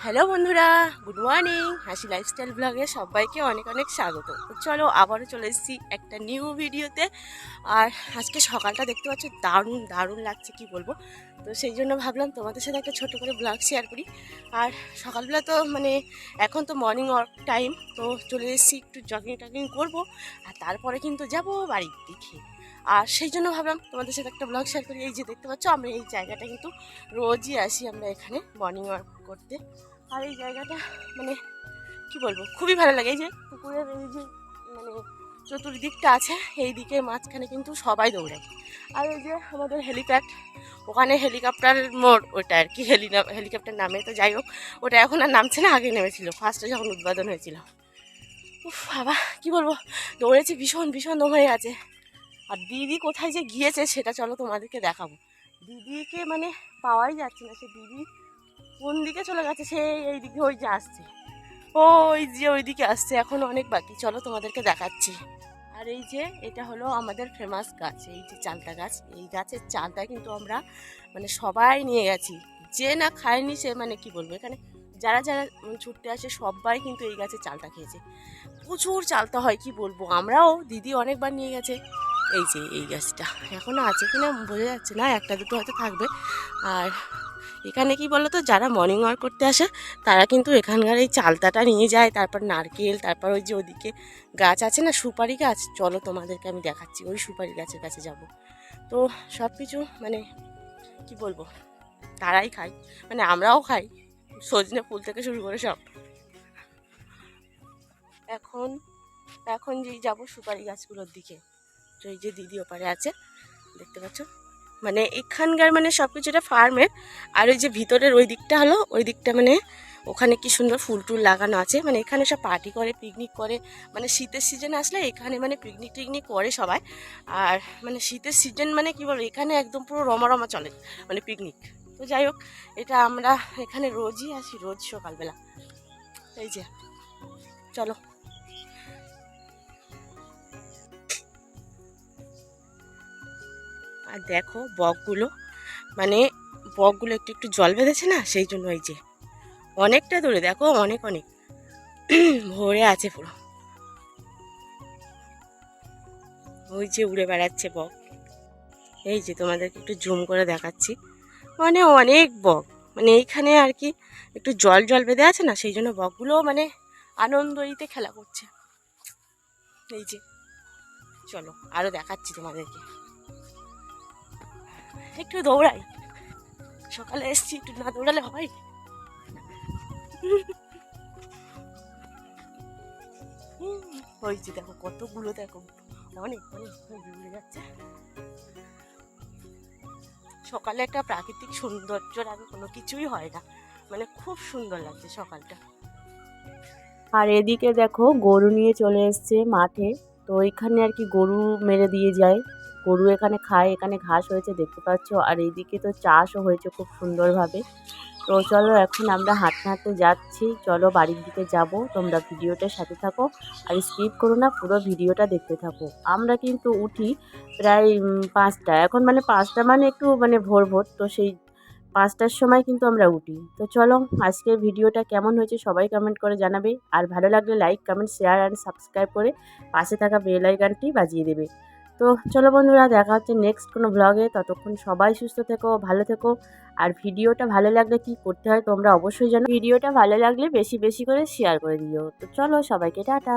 Hello বন্ধুরা, good morning. হাসি lifestyle ব্লগে সবাইকে অনেক অনেক স্বাগত। তো চলো আবারও চলে এসেছি একটা নিউ ভিডিওতে। আর আজকে সকালটা দেখতে পাচ্ছ দারুণ দারুণ লাগছে, কি বলবো। তো সেই জন্য ভাবলাম তোমাদের সাথে একটা ছোট করে ব্লগ শেয়ার করি। আর সকালবেলা তো এখন তো মর্নিং ওয়াক টাইম, তো চলে এসেছি একটু জগিং টগিং করবো। আর তারপরে কিন্তু যাবো বাড়ির দিকে। আর সেই জন্য ভাবলাম তোমাদের সাথে একটা ব্লগ শেয়ার করি। এই যে দেখতে পাচ্ছ, আমরা এই জায়গাটা কিন্তু রোজই আসি আমরা এখানে মর্নিং ওয়াক করতে। আর এই জায়গাটা মানে কি বলবো, খুবই ভালো লাগে। এই যে পুকুরের এই যে মানে চতুর্দিকটা আছে, এই দিকের মাঝখানে কিন্তু সবাই দৌড়ায়। আর এই যে আমাদের হেলিপ্যাড, ওখানে হেলিকপ্টার মোড়, ওটা আর কি হেলিকপ্টার নামে, তো যাই হোক, ওটা এখন আর নামছে না, আগে নেমেছিল ফার্স্টে যখন উদ্বোধন হয়েছিল। উফ বাবা, কি বলবো, দৌড়েছি ভীষণ ভীষণ দম হয়ে আছে। আর দিদি কোথায় যে গিয়েছে সেটা চলো তোমাদেরকে দেখাবো। দিদিকে পাওয়াই যাচ্ছে না, সে দিদি কোন দিকে চলে গেছে, সে এই দিকে ওই যে আসছে, ওই যে ওইদিকে আসছে, এখন অনেক বাকি, চলো তোমাদেরকে দেখাচ্ছি। আর এই যে এটা হলো আমাদের ফেমাস গাছ, এই যে চালতা গাছ। এই গাছের চালটা কিন্তু আমরা সবাই নিয়ে গেছি। যে না খায়নি সে কি বলবো, এখানে যারা যারা ছুটতে আসে সবাই কিন্তু এই গাছের চালটা খেয়েছে। প্রচুর চালতা হয়, কি বলবো। আমরাও, দিদি অনেকবার নিয়ে গেছে। এই যে এই গাছটা এখনো আছে কিনা বোঝা যাচ্ছে না, একটা দুটো হয়তো থাকবে। আর এখানে কি বলতো, যারা মর্নিং ওয়াক করতে আসে তারা কিন্তু এখানকার এই চালতাটা নিয়ে যায়, তারপর নারকেল, তারপর ওই যে ওদিকে গাছ আছে না, সুপারি গাছ, চলো তোমাদেরকে আমি দেখাচ্ছি। ওই সুপারি গাছের কাছে যাব। তো সব কিছু কি বলবো, তারাই খায়, আমরাও খাই, সজনে ফুল থেকে শুরু করে সব। এখন এখন যেই যাবো সুপারি গাছগুলোর দিকে, তো এই যে দিদি ওপারে আছে, দেখতে পাচ্ছ। এখানকার সব কিছুটা ফার্মের। আর ওই যে ভিতরের ওই দিকটা হলো, ওই দিকটা ওখানে কি সুন্দর ফুল টুল লাগানো আছে। এখানে সব পার্টি করে, পিকনিক করে। শীতের সিজন আসলে এখানে পিকনিক টিকনিক করে সবাই। আর শীতের সিজন কি বলবো, এখানে একদম পুরো রমা চলে, পিকনিক। তো যাই হোক, এটা আমরা এখানে রোজই আসি, রোজ সকালবেলা। এই যে চলো। আর দেখো বকগুলো, মানে বকগুলো একটু একটু জল বেঁধেছে না, সেই জন্য এই যে অনেকটা দূরে দেখো, অনেক অনেক ভরে আছে পুরো। ওই যে উড়ে বেড়াচ্ছে বক। এই যে তোমাদেরকে একটু জুম করে দেখাচ্ছি, অনেক বক। এইখানে আর কি একটু জল জল বেঁধে আছে না, সেই জন্য বকগুলো আনন্দইতে খেলা করছে। এই যে চলো আরো দেখাচ্ছি তোমাদেরকে। একটু দৌড়াই, সকালে এসছি, একটু না দৌড়ালে হয়। ওই যে দেখো কতগুলো, দেখো অনেক অনেক উড়ে যাচ্ছে। সকালে একটা প্রাকৃতিক সৌন্দর্যের আগে কোনো কিছুই হয় না, খুব সুন্দর লাগছে সকালটা। আর এদিকে দেখো গরু নিয়ে চলে এসছে মাঠে। তো এখানে আর কি গরু মেরে দিয়ে যায়, গরু এখানে খায়, এখানে ঘাস হয়েছে দেখতে পাচ্ছ। আর এইদিকে তো চাষও হয়েছে খুব সুন্দরভাবে। তো চলো এখন আমরা হাঁটতে হাঁটতে যাচ্ছি, চলো বাড়ির দিকে যাব। তোমরা ভিডিওটার সাথে থাকো আর স্কিপ করো না, পুরো ভিডিওটা দেখতে থাকো। আমরা কিন্তু উঠি প্রায় 5টা, এখন 5টা একটু ভোর ভোর, তো সেই 5টার সময় কিন্তু আমরা উঠি। তো চলো আজকের ভিডিওটা কেমন হয়েছে সবাই কমেন্ট করে জানাবে। আর ভালো লাগলে like, comment, share and subscribe করে পাশে থাকা বেল আইকনটি বাজিয়ে দেবে। তো চলো বন্ধুরা, দেখা হচ্ছে নেক্সট কোনো ব্লগে। ততক্ষণ সবাই সুস্থ থেকো, ভালো থেকো। আর ভিডিওটা ভালো লাগলে কি করতে হয় তোমরা অবশ্যই জানো। ভিডিওটা ভালো লাগলে বেশি বেশি করে শেয়ার করে দিও। তো চলো সবাইকে টাটা।